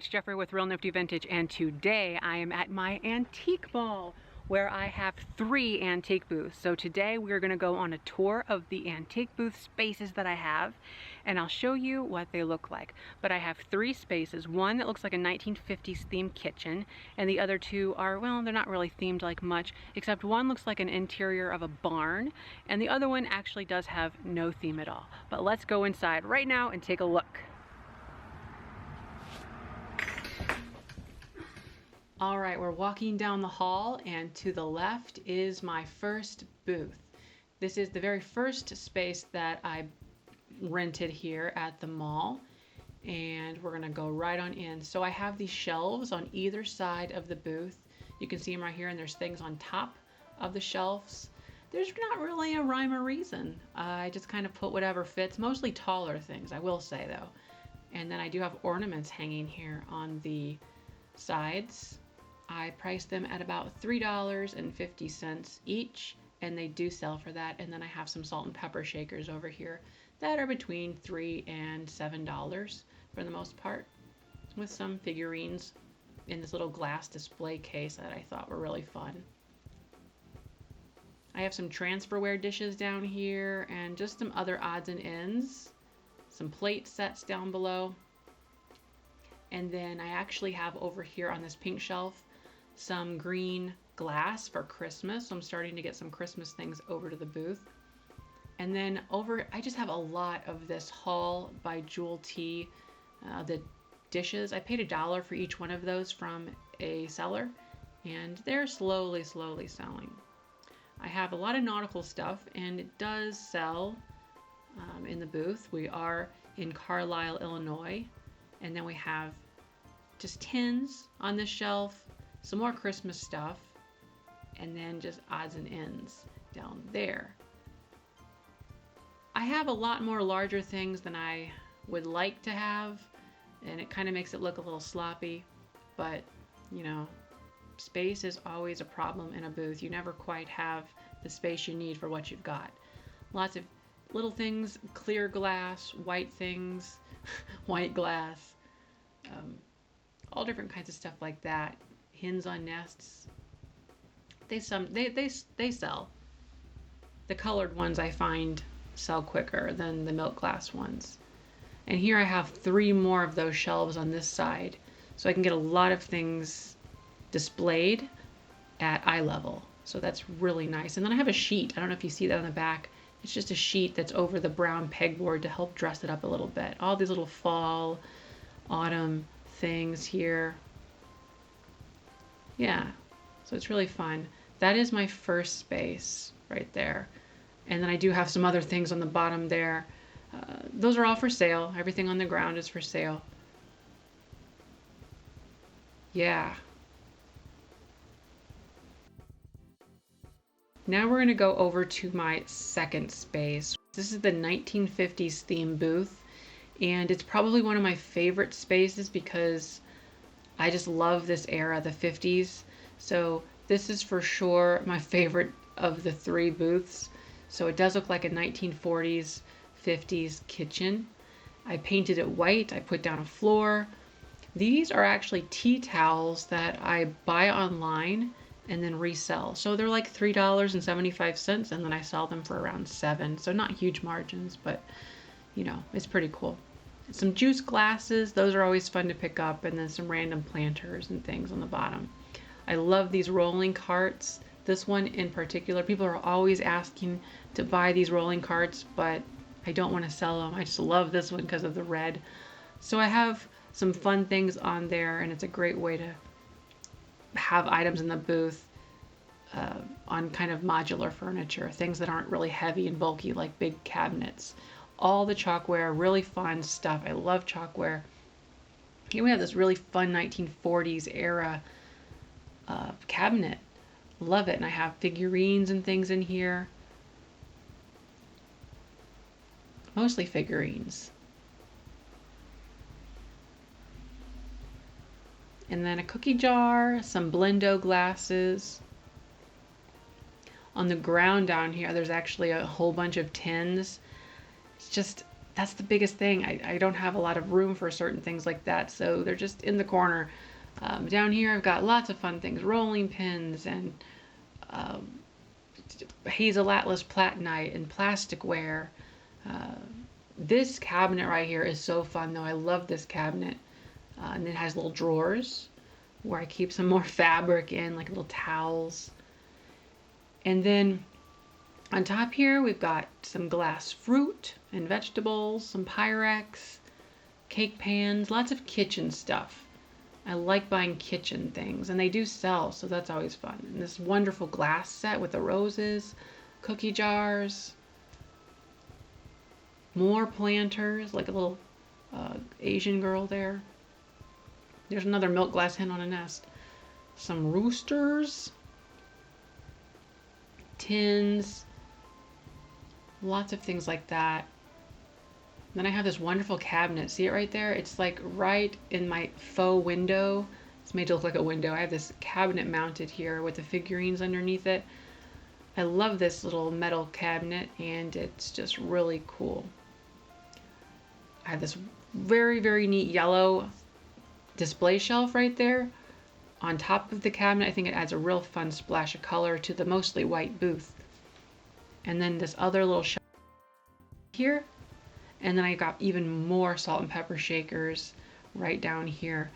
Jeffrey with Real Nifty Vintage, and today I am at my antique mall where I have 3 antique booths. So today we're going to go on a tour of the antique booth spaces that I have, and I'll show you what they look like. But I have 3 spaces, one that looks like a 1950s themed kitchen, and the other 2 are, well, they're not really themed like much, except one looks like an interior of a barn, and the other one actually does have no theme at all. But let's go inside right now and take a look. All right, we're walking down the hall, and to the left is my first booth. This is the very first space that I rented here at the mall, and we're gonna go right on in. So I have these shelves on either side of the booth. You can see them right here, and there's things on top of the shelves. There's not really a rhyme or reason. I just kind of put whatever fits, mostly taller things, I will say though. And then I do have ornaments hanging here on the sides. I priced them at about $3.50 each, and they do sell for that. And then I have some salt and pepper shakers over here that are between $3 and $7 for the most part, with some figurines in this little glass display case that I thought were really fun. I have some transferware dishes down here and just some other odds and ends, some plate sets down below. And then I actually have over here on this pink shelf some green glass for Christmas. So I'm starting to get some Christmas things over to the booth. And then I just have a lot of this Hall by Jewel T, the dishes. I paid $1 for each one of those from a seller, and they're slowly selling. I have a lot of nautical stuff, and it does sell in the booth. We are in Carlyle, Illinois, and then we have just tins on this shelf, some more Christmas stuff, and then just odds and ends down there. I have a lot more larger things than I would like to have, and it kind of makes it look a little sloppy, but you know, space is always a problem in a booth. You never quite have the space you need for what you've got. Lots of little things, clear glass, white things, white glass, all different kinds of stuff like that. Hens on nests. They sell. The colored ones I find sell quicker than the milk glass ones. And here I have 3 more of those shelves on this side, so I can get a lot of things displayed at eye level. So that's really nice. And then I have a sheet. I don't know if you see that on the back. It's just a sheet that's over the brown pegboard to help dress it up a little bit. All these little fall, autumn things here. Yeah, so it's really fun. That is my first space right there. And then I do have some other things on the bottom there. Those are all for sale. Everything on the ground is for sale. Yeah. Now we're going to go over to my second space. This is the 1950s theme booth, and it's probably one of my favorite spaces because I just love this era, the 50s. So this is for sure my favorite of the 3 booths. So it does look like a 1940s, 50s kitchen. I painted it white. I put down a floor. These are actually tea towels that I buy online and then resell. So they're like $3.75, and then I sell them for around $7. So not huge margins, but you know, it's pretty cool. Some juice glasses, those are always fun to pick up, and then some random planters and things on the bottom. I love these rolling carts. This one in particular, people are always asking to buy these rolling carts, but I don't want to sell them. I just love this one because of the red. So I have some fun things on there, and it's a great way to have items in the booth on kind of modular furniture, things that aren't really heavy and bulky like big cabinets. All the chalkware, really fun stuff. I love chalkware. Here we have this really fun 1940s era cabinet. Love it. And I have figurines and things in here. Mostly figurines. And then a cookie jar, some Blendo glasses. On the ground down here, there's actually a whole bunch of tins. It's just that's the biggest thing. I don't have a lot of room for certain things like that, so they're just in the corner. Down here, I've got lots of fun things, rolling pins and um, hazel atlas platinite and plasticware. Uh, this cabinet right here is so fun, though. I love this cabinet. And it has little drawers where I keep some more fabric in, like little towels. And then on top here, we've got some glass fruit and vegetables, some Pyrex, cake pans, lots of kitchen stuff. I like buying kitchen things, and they do sell, so that's always fun. And this wonderful glass set with the roses, cookie jars, more planters, like a little Asian girl there. There's another milk glass hen on a nest. Some roosters, tins, lots of things like that. Then I have this wonderful cabinet. See it right there? It's like right in my faux window. It's made to look like a window. I have this cabinet mounted here with the figurines underneath it. I love this little metal cabinet, and it's just really cool. I have this very, very neat yellow display shelf right there on top of the cabinet. I think it adds a real fun splash of color to the mostly white booth. And then this other little shelf here. And then I got even more salt and pepper shakers right down here.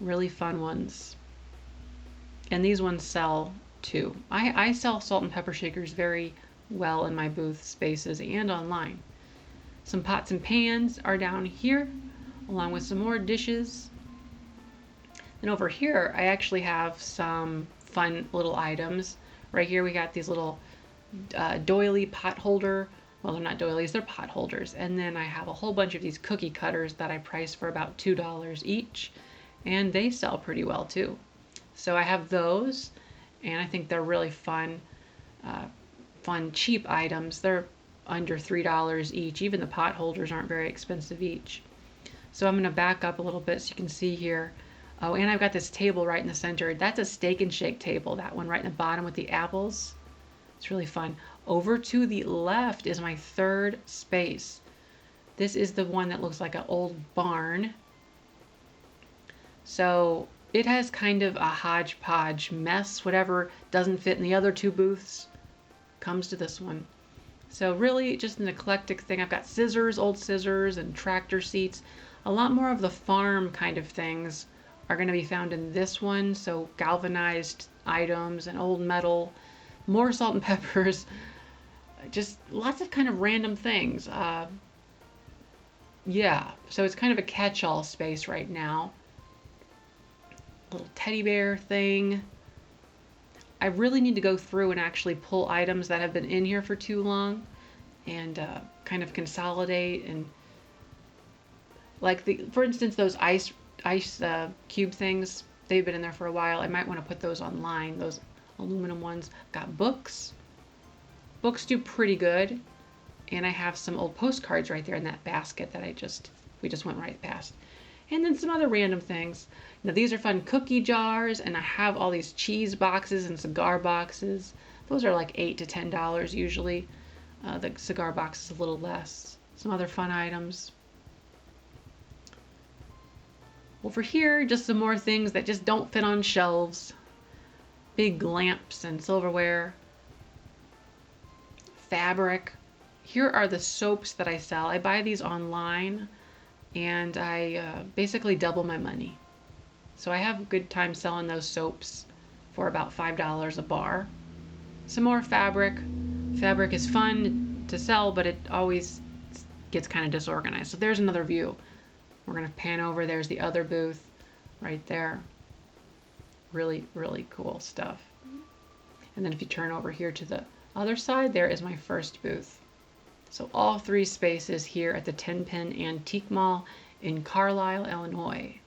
Really fun ones. And these ones sell too. I sell salt and pepper shakers very well in my booth spaces and online. Some pots and pans are down here, along with some more dishes. And over here, I actually have some fun little items. Right here, we got these little doily pot holder. Well, they're not doilies, they're pot holders. And then I have a whole bunch of these cookie cutters that I price for about $2 each. And they sell pretty well too. So I have those, and I think they're really fun, cheap items. They're under $3 each. Even the pot holders aren't very expensive each. So I'm going to back up a little bit so you can see here. Oh, and I've got this table right in the center. That's a steak and shake table, that one right in the bottom with the apples. It's really fun. Over to the left is my third space. This is the one that looks like an old barn. So it has kind of a hodgepodge mess. Whatever doesn't fit in the other two booths comes to this one. So really just an eclectic thing. I've got scissors, old scissors, and tractor seats. A lot more of the farm kind of things are going to be found in this one. So galvanized items and old metal, more salt and peppers, just lots of kind of random things. Yeah, so it's kind of a catch-all space right now. Little teddy bear thing. I really need to go through and actually pull items that have been in here for too long and kind of consolidate, and like for instance, those ice cube things, they've been in there for a while. I might want to put those online, those aluminum ones. Got books. Books do pretty good. And I have some old postcards right there in that basket that we just went right past. And then some other random things. Now these are fun cookie jars, and I have all these cheese boxes and cigar boxes. Those are like $8 to $10 usually. The cigar box is a little less. Some other fun items. Over here, just some more things that just don't fit on shelves. Big lamps and silverware. Fabric. Here are the soaps that I sell. I buy these online, and I basically double my money. So I have a good time selling those soaps for about $5 a bar. Some more fabric. Fabric is fun to sell, but it always gets kind of disorganized. So there's another view. We're going to pan over. There's the other booth right there. Really, really cool stuff. And then if you turn over here to the other side, there is my first booth. So all three spaces here at the 10 Pin Antique Mall in Carlyle, Illinois.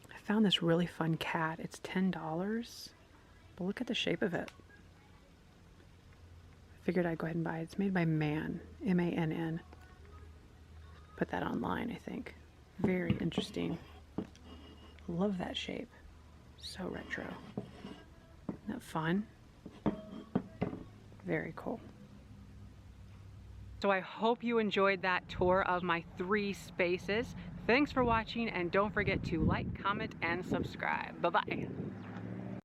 I found this really fun cat. It's $10, but look at the shape of it. I figured I'd go ahead and buy it. It's made by Man, M-A-N-N. Put that online, I think. Very interesting. Love that shape. So retro. Isn't that fun? Very cool. So I hope you enjoyed that tour of my 3 spaces. Thanks for watching, and don't forget to like, comment, and subscribe. Bye-bye.